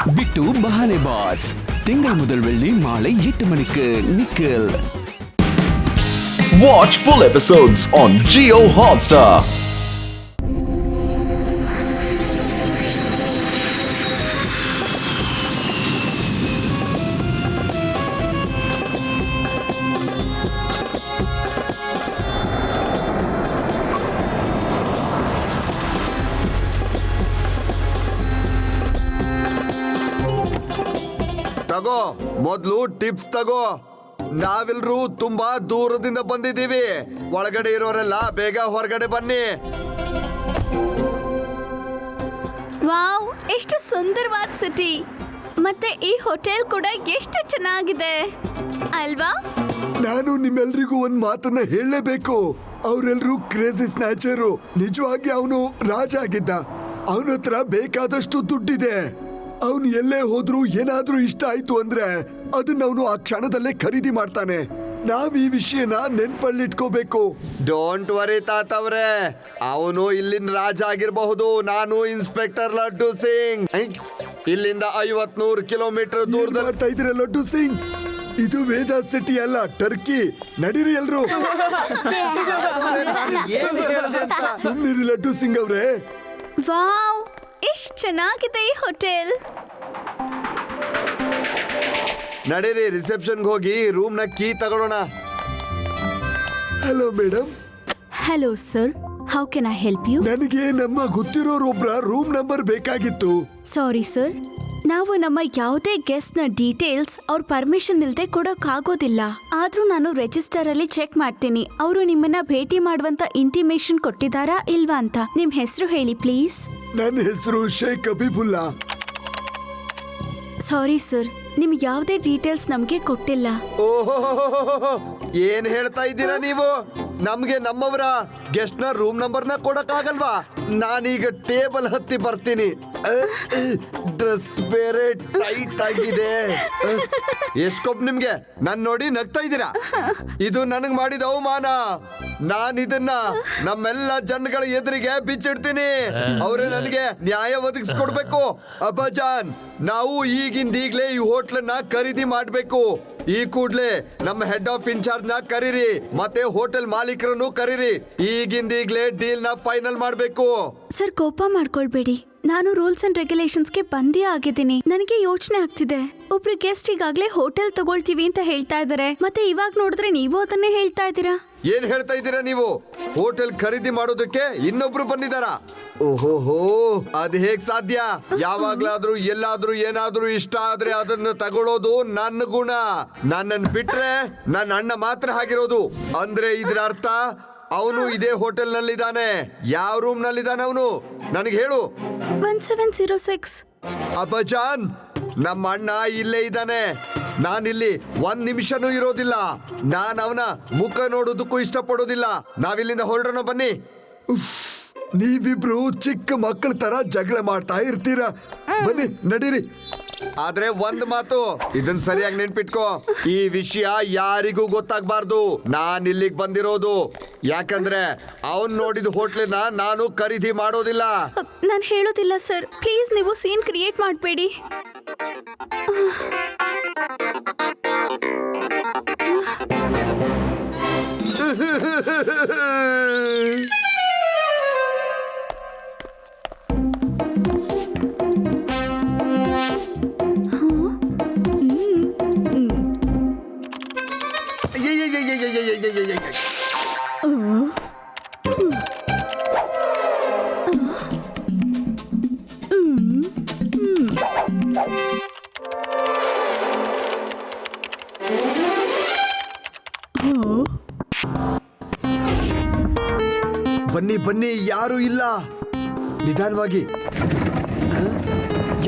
பிட்டு பஹானே pass திங்கள் முதல் வெள்ளி மாலை 8 மணிக்கு Nikhil. Watch full episodes on Jio Hotstar. ತಗೋ ಮೊದ್ಲು ಟಿಪ್ಸ್ ತಗೋ. ನಾವೆಲ್ರೂ ತುಂಬಾ ದೂರದಿಂದ ಬಂದಿದ್ದೀವಿ. ಒಳಗಡೆ ಇರೋರೆಲ್ಲ ಬೇಗ ಹೊರಗಡೆ ಬನ್ನಿ. ವಾವ್, ಎಷ್ಟು ಸುಂದರವಾದ ಸಿಟಿ. ಮತ್ತೆ ಈ ಹೋಟೆಲ್ ಕೂಡ ಎಷ್ಟು ಚೆನ್ನಾಗಿದೆ ಅಲ್ವಾ? ನಾನು ನಿಮ್ಮೆಲ್ರಿಗೂ ಒಂದ್ ಮಾತನ್ನ ಹೇಳಲೇಬೇಕು. ಅವರೆಲ್ಲರೂ ಕ್ರೇಜಿ ಸ್ನ್ಯಾಚರು. ನಿಜವಾಗಿ ಅವನು ರಾಜ ಆಗಿದ್ದ. ಅವನ ಹತ್ರ ಬೇಕಾದಷ್ಟು ದುಡ್ಡಿದೆ. ಅವನು ಎಲ್ಲೇ ಹೋದ್ರು ಏನಾದ್ರೂ ಇಷ್ಟ ಆಯ್ತು ಅಂದ್ರೆ ಅದನ್ನ ಅವನು ಆ ಕ್ಷಣದಲ್ಲೇ ಖರೀದಿ ಮಾಡ್ತಾನೆ. ನಾವ್ ಈ ವಿಷಯನ ನೆನ್ಪಲ್ಲಿಟ್ಕೋಬೇಕು. ಡೋಂಟ್ ವರಿ ತಾತವ್ರೆ, ಅವನು ಇಲ್ಲಿನ ರಾಜ ಆಗಿರಬಹುದು. ನಾನು ಇನ್ಸ್ಪೆಕ್ಟರ್ ಲಡ್ಡು ಸಿಂಗ್. ಇಲ್ಲಿಂದ 50-100 ಕಿಲೋಮೀಟರ್ ದೂರದಲ್ಲಿ ಬರ್ತಾ ಇದ್ರೆ ಲಡ್ಡು ಸಿಂಗ್. ಇದು ವೇದ ಸಿಟಿ ಅಲ್ಲ, ಟರ್ಕಿ. ನಡೀರಿ ಎಲ್ರು. ಸುಮ್ಮನಿರಿ ಲಡ್ಡು ಸಿಂಗ್ ಅವ್ರೆ. ವಾವ್, ಎಷ್ಟು ಚೆನ್ನಾಗಿದೆ ಈ ಹೋಟೆಲ್. ನಡೀರಿ, ರಿಸೆಪ್ಷನ್ಗೆ ಹೋಗಿ ರೂಮ್ನ ಕೀ ತಗೊಳ್ಳೋಣ. Hello madam. Hello sir, how can I help you? ನನಗೆ ನಮ್ಮ ಗೊತ್ತಿರೋರೊಬ್ಬರ ರೂಮ್ ನಂಬರ್ ಬೇಕಾಗಿತ್ತು. ಸಾರಿ ಸರ್, ನಾವು ನಮ್ಮ ಯಾವುದೇ ಗೆಸ್ಟ್ ನ ಡೀಟೇಲ್ಸ್ ಅವ್ರ ಪರ್ಮಿಷನ್ ಇಲ್ಲದೆ ಕೊಡೋಕ್ಕಾಗೋದಿಲ್ಲ. ಆದ್ರೂ ನಾನು ರಿಜಿಸ್ಟರ್ ಅಲ್ಲಿ ಚೆಕ್ ಮಾಡ್ತೀನಿ ಅವರು ನಿಮ್ಮನ್ನ ಭೇಟಿ ಮಾಡುವಂತ ಇಂಟಿಮೇಷನ್ ಕೊಟ್ಟಿದಾರಾ ಇಲ್ವಾ ಅಂತ. ನಿಮ್ ಹೆಸರು ಹೇಳಿ ಪ್ಲೀಸ್. ನನ್ನ ಹೆಸರು ಶೇಖ್ ಅಬಿಬುಲ್ಲಾ. ಸಾರಿ ಸರ್, ನಿಮ್ ಯಾವುದೇ ಡೀಟೇಲ್ಸ್ ನಮ್ಗೆ ಕೊಟ್ಟಿಲ್ಲ. ಓಹೋ, ಏನ್ ಹೇಳ್ತಾ ಇದ್ದೀರಾ ನೀವು? ನಮ್ಗೆ ನಮ್ಮವರ ಗೆಸ್ಟ್ ನ ರೂಮ್ ನಂಬರ್ನ ಕೊಡಕ್ಕಾಗಲ್ವಾ? ನಾನೀಗ ಟೇಬಲ್ ಹತ್ತಿ ಬರ್ತೀನಿ. ಡ್ರೆಸ್ ಬೇರೆ ಟೈಟ್ ಆಗಿದೆ. ಎಷ್ಟ್ಕೊಬ್ ನಿಮ್ಗೆ ನನ್ ನೋಡಿ ನಗ್ತಾ ಇದ್ದೀರಾ? ಇದು ನನಗ್ ಮಾಡಿದ ಅವಮಾನ. ನಾನ್ ಇದನ್ನ ನಮ್ಮೆಲ್ಲ ಜನಗಳ ಎದುರಿಗೆ ಬಿಚ್ಚಿಡ್ತೀನಿ. ಅವ್ರೆ ನನಗೆ ನ್ಯಾಯ ಒದಗಿಸ್ಕೊಡ್ಬೇಕು. ಅಬ್ಬಾಜಾನ್, ನಾವು ಈಗಿಂದೀಗ್ಲೇ ಈ ಹೋಟ್ಲನ್ನ ಖರೀದಿ ಮಾಡ್ಬೇಕು. ಈ ಕೂಡ್ಲೆ ನಮ್ಮ ಹೆಡ್ ಆಫ್ ಇನ್ಚಾರ್ಜ್ ನ ಕರೀರಿ, ಮತ್ತೆ ಹೋಟೆಲ್ ಮಾಲೀಕರನ್ನು ಕರೀರಿ. ಈಗಿಂದೀಗ್ಲೇ ಡೀಲ್ ನ ಫೈನಲ್ ಮಾಡ್ಬೇಕು. ಸರ್, ಕೋಪ ಮಾಡ್ಕೊಳ್ಬೇಡಿ. ನಾನು ರೂಲ್ಸ್ ಅಂಡ್ ರೆಗ್ಯುಲೇಷನ್ಸ್ ಗೆ ಬಂದೇ ಆಗಿದ್ದೀನಿ. ನನಗೆ ಯೋಚನೆ ಆಗ್ತಿದೆ, ಒಬ್ರು ಗೆಸ್ಟ್ ಈಗಾಗ್ಲೇ ಹೋಟೆಲ್ ತಗೊಳ್ತೀವಿ ಅಂತ ಹೇಳ್ತಾ ಇದಾರೆ, ಮತ್ತೆ ಇವಾಗ ನೋಡಿದ್ರೆ ನೀವು ಅದನ್ನೇ ಹೇಳ್ತಾ ಇದ್ದೀರಾ. ಏನ್ ಹೇಳ್ತಾ ಇದ್ದೀರಾ ನೀವು? ಹೋಟೆಲ್ ಖರೀದಿ ಮಾಡೋದಕ್ಕೆ ಇನ್ನೊಬ್ರು ಬಂದಿದಾರಾ? ಓಹೋಹೋ, ಅದ್ ಹೇಗ್ ಸಾಧ್ಯ? ಯಾವಾಗ್ಲಾದ್ರೂ ಎಲ್ಲಾದ್ರೂ ಏನಾದ್ರೂ ಇಷ್ಟ ಆದ್ರೆ ಅದನ್ನ ತಗೊಳ್ಳೋದು ನನ್ನ ಗುಣ. ನನ್ನನ್ ಬಿಟ್ರೆ ನನ್ನ ಅಣ್ಣ ಮಾತ್ರ ಆಗಿರೋದು. ಅಂದ್ರೆ ಇದ್ರ ಅರ್ಥ ಅವನು ಇದೇ ಹೋಟೆಲ್ ನಲ್ಲಿದ್ದಾನೆ. ಯಾವ ರೂಮ್ ನಲ್ಲಿದ್ದಾನೆ ಅವನು? ನನಗೆ ಹೇಳು. 1706. ಅಬ್ಬಾಜಾನ್, ನಮ್ಮ ಅಣ್ಣ ಇಲ್ಲೇ ಇದ್ದಾನೆ. ನಾನಿಲ್ಲಿ 1 ನಿಮಿಷನೂ ಇರೋದಿಲ್ಲ. ನಾನ್ ಅವನ ಮುಖ ನೋಡೋದಕ್ಕೂ ಇಷ್ಟಪಡೋದಿಲ್ಲ. ನಾವಿಲ್ಲಿಂದ ಹೊರಡೋಣ, ಬನ್ನಿ. ನೀವಿಬ್ರು ಚಿಕ್ಕ ಮಕ್ಕಳ ತರ ಜಗಳ ಮಾಡ್ತಾ ಇರ್ತೀರಾ. ಬನ್ನಿ, ನಡೀರಿ. ಆದ್ರೆ ಒಂದ್ ಮಾತು, ಇದನ್ ಸರಿಯಾಗಿ ನೆನ್ಪಿಟ್ಕೋ. ಈ ವಿಷಯ ಯಾರಿಗೂ ಗೊತ್ತಾಗ್ಬಾರ್ದು. ನಾನ್ ಇಲ್ಲಿಗೆ ಬಂದಿರೋದು ಯಾಕಂದ್ರೆ ಅವನ್ ನೋಡಿದ ಹೋಟ್ಲಿನ ನಾನು ಖರೀದಿ ಮಾಡೋದಿಲ್ಲ. ನಾನು ಹೇಳೋದಿಲ್ಲ ಸರ್, ಪ್ಲೀಸ್ ನೀವು ಸೀನ್ ಕ್ರಿಯೇಟ್ ಮಾಡಬೇಡಿ. ಬನ್ನಿ ಬನ್ನಿ, ಯಾರು ಇಲ್ಲ. ನಿಧಾನವಾಗಿ.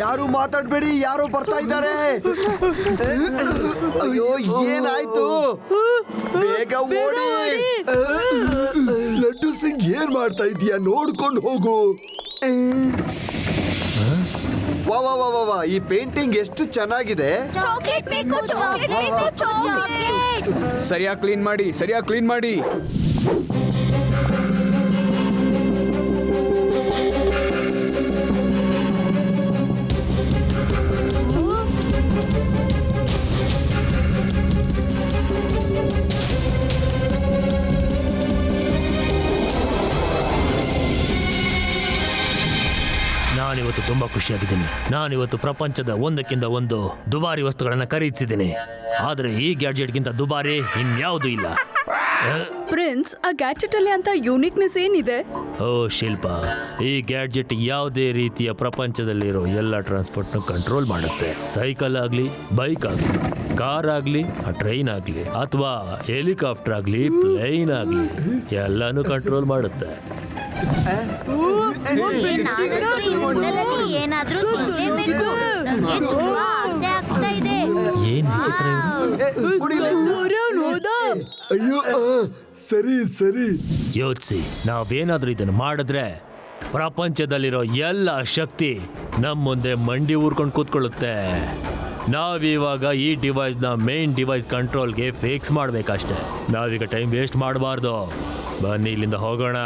ಯಾರು ಮಾತಾಡ್ಬೇಡಿ, ಯಾರೋ ಬರ್ತಾ ಇದ್ದಾರೆ. ಅಯ್ಯೋ, ಏನಾಯ್ತು? ಬೇಗ ಓಡಿ. ಲಡ್ಡು ಸಿಂಗ್, ಏನ್ ಮಾಡ್ತಾ ಇದೀಯಾ? ನೋಡ್ಕೊಂಡು ಹೋಗು. ವಾ ವಾ ವಾ ವಾ ವಾ, ಈ ಪೇಂಟಿಂಗ್ ಎಷ್ಟು ಚೆನ್ನಾಗಿದೆ. ಚಾಕ್ಲೇಟ್ ಬೇಕು, ಚಾಕ್ಲೇಟ್ ಬೇಕು, ಚಾಕ್ಲೇಟ್. ಸರಿಯಾಗಿ ಕ್ಲೀನ್ ಮಾಡಿ, ಸರಿಯಾಗಿ ಕ್ಲೀನ್ ಮಾಡಿ. ತುಂಬಾ ಖುಷಿಯಾಗಿದ್ದೀನಿ. ನಾನಿವತ್ತು ಪ್ರಪಂಚದ ಒಂದಕ್ಕಿಂತ ಒಂದು ದುಬಾರಿ ವಸ್ತುಗಳನ್ನ ಖರೀದಿಸಿದ್ದೀನಿ. ಆದ್ರೆ ಈ ಗ್ಯಾಡ್ಜೆಟ್ಗಿಂತ ದುಬಾರಿ ಇನ್ಯಾವುದೂ ಇಲ್ಲ. ಪ್ರಿನ್ಸ್, ಆ ಗ್ಯಾಡ್ಜೆಟ್ ಅಲ್ಲಿ ಅಂತ ಯೂನಿಕ್ನೆಸ್ ಏನಿದೆ? ಓ ಶಿಲ್ಪ, ಈ ಗ್ಯಾಡ್ಜೆಟ್ ಯಾವುದೇ ರೀತಿಯ ಪ್ರಪಂಚದಲ್ಲಿರೋ ಎಲ್ಲ ಟ್ರಾನ್ಸ್ಪೋರ್ಟ್ನ ಕಂಟ್ರೋಲ್ ಮಾಡುತ್ತೆ. ಸೈಕಲ್ ಆಗ್ಲಿ, ಬೈಕ್ ಆಗ್ಲಿ, ಕಾರ್ ಆಗ್ಲಿ, ಟ್ರೈನ್ ಆಗ್ಲಿ, ಅಥವಾ ಹೆಲಿಕಾಪ್ಟರ್ ಆಗ್ಲಿ, ಪ್ಲೇನ್ ಆಗ್ಲಿ, ಎಲ್ಲಾನು ಕಂಟ್ರೋಲ್ ಮಾಡುತ್ತೆ. ಏನಾದ್ರೂ ತಿನ್ಲೇಬೇಕು. ನಂಗೆ ತುಂಬಾ ಆಸೆ ಆಗ್ತಾ ಇದೆ. ಏನ್ ವಿಚಿತ್ರ ಇವ್ರು? ಅಯ್ಯೋ ಸರಿ ಸರಿ. ಯೋಚಿಸಿ, ನಾವೇನಾದ್ರೂ ಇದನ್ನು ಮಾಡಿದ್ರೆ ಪ್ರಪಂಚದಲ್ಲಿರೋ ಎಲ್ಲ ಶಕ್ತಿ ನಮ್ಮ ಮುಂದೆ ಮಂಡಿ ಊರ್ಕೊಂಡು ಕೂತ್ಕೊಳ್ಳುತ್ತೆ. ನಾವಿವಾಗ ಈ ಡಿವೈಸ್ನ ಮೇನ್ ಡಿವೈಸ್ ಕಂಟ್ರೋಲ್ಗೆ ಫಿಕ್ಸ್ ಮಾಡ್ಬೇಕಷ್ಟೆ. ನಾವೀಗ ಟೈಮ್ ವೇಸ್ಟ್ ಮಾಡಬಾರ್ದು. ಬನ್ನಿ ಇಲ್ಲಿಂದ ಹೋಗೋಣ.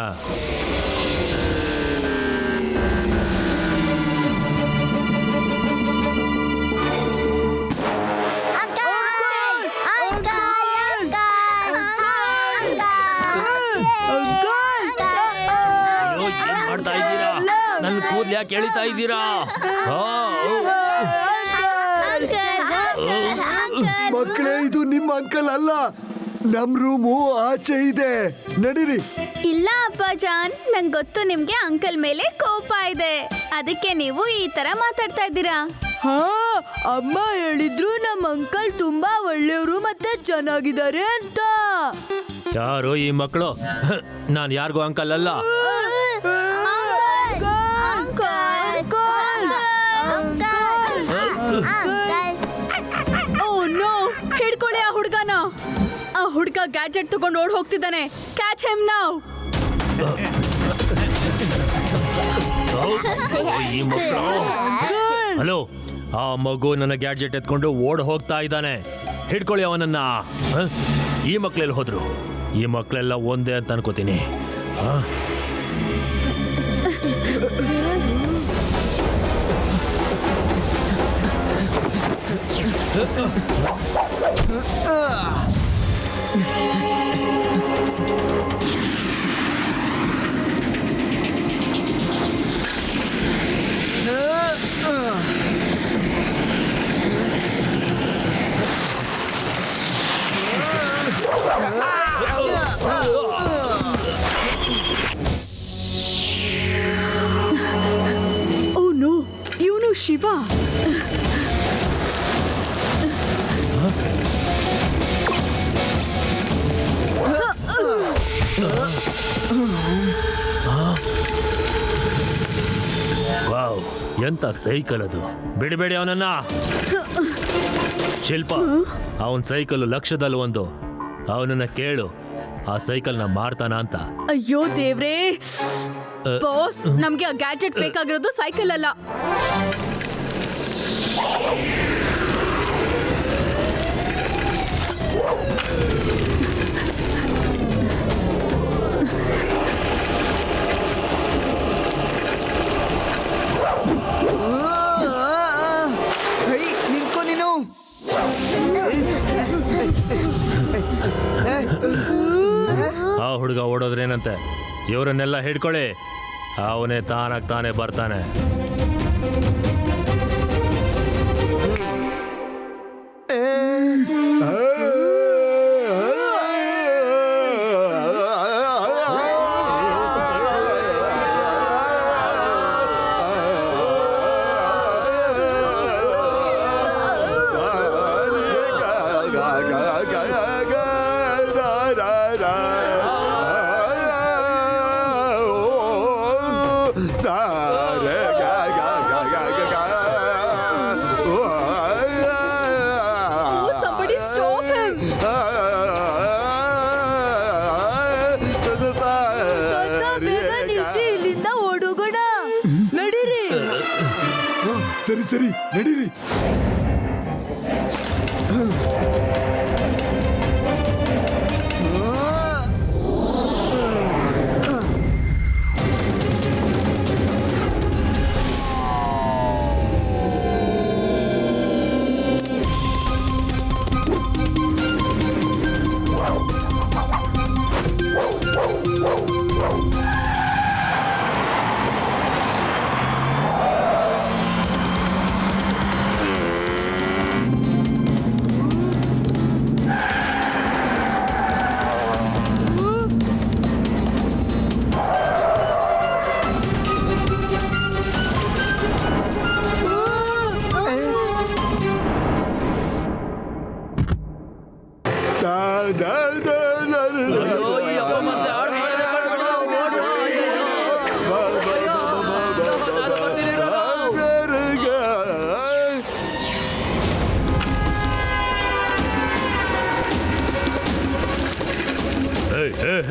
ಅಯ್ಯೋ, ಏನ್ ಮಾಡ್ತಾ ಇದ್ದೀರಾ? ನನ್ನ ಕೂದಲು ಯಾಕೆ ಎಳಿತಾ ಇದ್ದೀರಾ? ಮಕ್ಕಳೇ, ಇದು ನಿಮ್ಮ ಅಂಕಲ್ ಅಲ್ಲ. ನಮ್ ರೂಮು ಆಚೆ ಇದೆ, ನಡೀರಿ. ಇಲ್ಲ ಅಪ್ಪಾಜಾನ್, ನಂಗೆ ಗೊತ್ತು ನಿಮ್ಗೆ ಅಂಕಲ್ ಮೇಲೆ ಕೋಪ ಇದೆ, ಅದಕ್ಕೆ ನೀವು ಈ ತರ ಮಾತಾಡ್ತಾ ಇದ್ದೀರಾ. ಹಾ, ಅಮ್ಮ ಹೇಳಿದ್ರು ನಮ್ಮ ಅಂಕಲ್ ತುಂಬಾ ಒಳ್ಳೆಯವರು ಮತ್ತೆ ಚೆನ್ನಾಗಿದ್ದಾರೆ ಅಂತ. ಯಾರು ಈ ಮಕ್ಕಳು? ನಾನು ಯಾರಿಗೂ ಅಂಕಲ್ ಅಲ್ಲ. ಓ ನೋ, ಹಿಡ್ಕೊಳ್ಳಿ ಆ ಹುಡುಗನ. ಆ ಹುಡುಗ ಗ್ಯಾಡ್ಜೆಟ್ ತಗೊಂಡು ಓಡ್ ಹೋಗ್ತಿದ್ದಾನೆ. Catch him now. ಈ ಮಕ್ಕಳು. ಹಲೋ, ಆ ಮಗು ನನ್ನ ಗ್ಯಾಡ್ಜೆಟ್ ಎತ್ಕೊಂಡು ಓಡ್ ಹೋಗ್ತಾ ಇದ್ದಾನೆ. ಹಿಡ್ಕೊಳ್ಳಿ ಅವನನ್ನ. ಈ ಮಕ್ಕಳೆಲ್ಲ ಹೋದ್ರು? ಈ ಮಕ್ಕಳೆಲ್ಲ ಒಂದೇ ಅಂತ ಅನ್ಕೋತೀನಿ. ಓ ನೋ, ಇವನು ಶಿವ. ವಾವ್, ಎಂತ ಸೈಕಲ್ ಅದು! ಬಿಡಬೇಡಿ ಅವನನ್ನ. ಶಿಲ್ಪ, ಅವನ್ ಸೈಕಲ್ ಲಕ್ಷದಲ್ಲಿ ಒಂದು. ಅವನನ್ನ ಕೇಳು, ಆ ಸೈಕಲ್ನ ಮಾರ್ತಾನ ಅಂತ. ಅಯ್ಯೋ ದೇವ್ರೇ ಬಾಸ್, ನಮ್ಗೆ ಆ ಗ್ಯಾಡ್ಜೆಟ್ ಬೇಕಾಗಿರೋದು ಸೈಕಲ್ ಅಲ್ಲ. ನಿಂತ್ಕೊ ನೀನು. ಆ ಹುಡುಗ ಓಡೋದ್ರೇನಂತೆ? ಇವರನ್ನೆಲ್ಲ ಹಿಡ್ಕೊಳ್ಳಿ, ಅವನೇ ತಾನಾಗ್ ತಾನೇ ಬರ್ತಾನೆ. Somebody stop him. ಬೇಗ ನಿಲ್ಸಿ, ಇಲ್ಲಿಂದ ಓಡೋಗೋಣ. ನಡೀರಿ. ಸರಿ ಸರಿ, ನಡೀರಿ.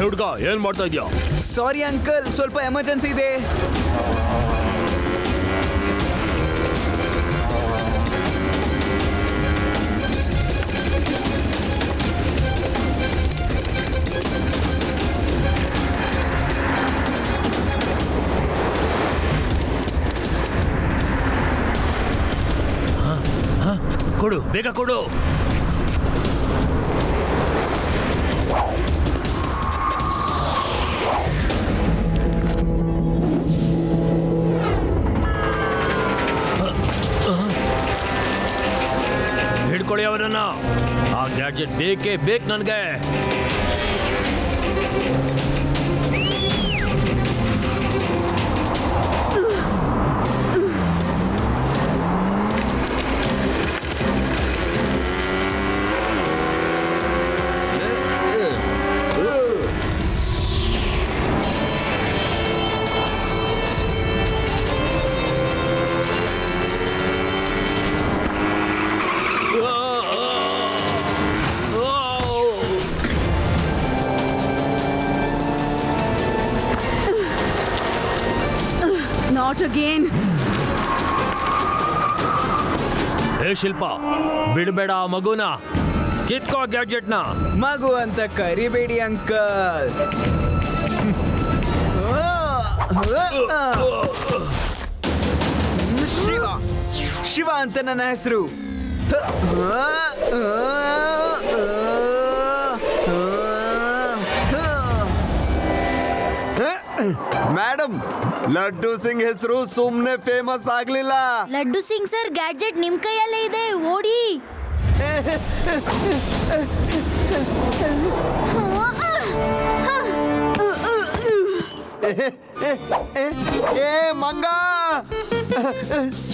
ಹುಡ್ಗ ಏನ್ ಮಾಡ್ತಾ ಇದ್ಯಾ? ಸಾರಿ ಅಂಕಲ್, ಸ್ವಲ್ಪ ಎಮರ್ಜೆನ್ಸಿ ಇದೆ. ಕೊಡು, ಬೇಗ ಕೊಡು. ಹಿಡ್ಕೊಳ್ಳಿ ಅವರನ್ನ. ಆ ಗ್ಯಾಡ್ಜೆಟ್ ಬೇಕೇ ಬೇಕು ನನಗೆ. Not again. ಹೇ ಶಿಲ್ಪ, ಬಿಡಬೇಡ ಆ ಮಗುನ. ಕಿತ್ಕೋ ಗ್ಯಾಡ್ಜೆಟ್ನ. ಮಗು ಅಂತ ಕರಿಬೇಡಿ ಅಂಕಲ್. ಶಿವ, ಶಿವ ಅಂತ ನನ್ನ ಹೆಸರು. ಮೇಡಮ್, ಲಡ್ಡು ಸಿಂಗ್ ಹೆಸರು ಸುಮ್ನೆ ಫೇಮಸ್ ಆಗ್ಲಿಲ್ಲ. ಲಡ್ಡು ಸಿಂಗ್ ಸರ್, ಗ್ಯಾಡ್ಜೆಟ್ ನಿಮ್ ಕೈಯಲ್ಲೇ ಇದೆ, ಓಡಿ. ಏ ಮಂಗ,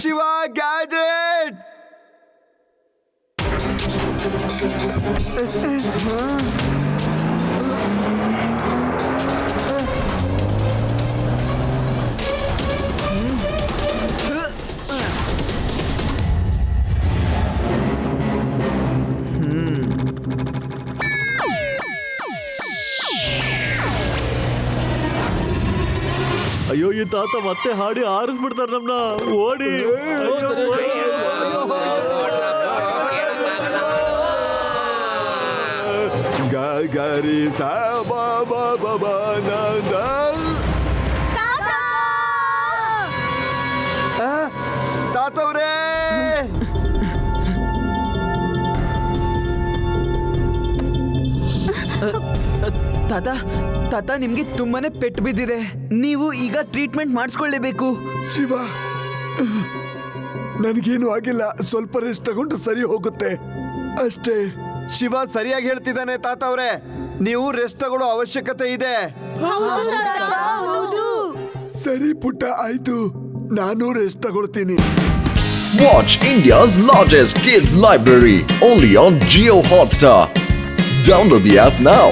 ಶಿವ ಗ್ಯಾಜೆಟ್. ಅಯ್ಯೋ, ಈ ತಾತ ಮತ್ತೆ ಹಾಡಿ ಹಾರಿಸ್ಬಿಡ್ತಾರೆ ನಮ್ನ. ಓಡಿ. ಗರಿ ಸಾ ಬಾ ಬಾ ಬಾ ಬಾ ನಾ ನಾ. ತಾತವ್ರೇ, ತಾತ, ತಾತ ನಿಮ್ಗೆ ತುಂಬಾನೇ ಪೆಟ್ಟು ಬಿದ್ದಿದೆ. ನೀವು ಈಗ ಟ್ರೀಟ್ಮೆಂಟ್ ಮಾಡಿಸ್ಕೊಳ್ಳೇಬೇಕು. ಶಿವ, ನನಗೇನು ಆಗಿಲ್ಲ. ಸ್ವಲ್ಪ ರೆಸ್ಟ್ ತಗೊಂಡು ಸರಿ ಹೋಗುತ್ತೆ ಅಷ್ಟೇ. ಶಿವ ಸರಿಯಾಗಿ ಹೇಳ್ತಿದ್ದಾನೆ ತಾತವ್ರೆ. ನೀವು ರೆಸ್ಟ್ ತಗೊಳ್ಳೋ ಅವಶ್ಯಕತೆ ಇದೆ. ಸರಿ ಪುಟ್ಟ, ಆಯ್ತು. ನಾನು ರೆಸ್ಟ್ ತಗೊಳ್ತೀನಿ. Watch India's largest kids library only on Jio Hotstar. Download the app now.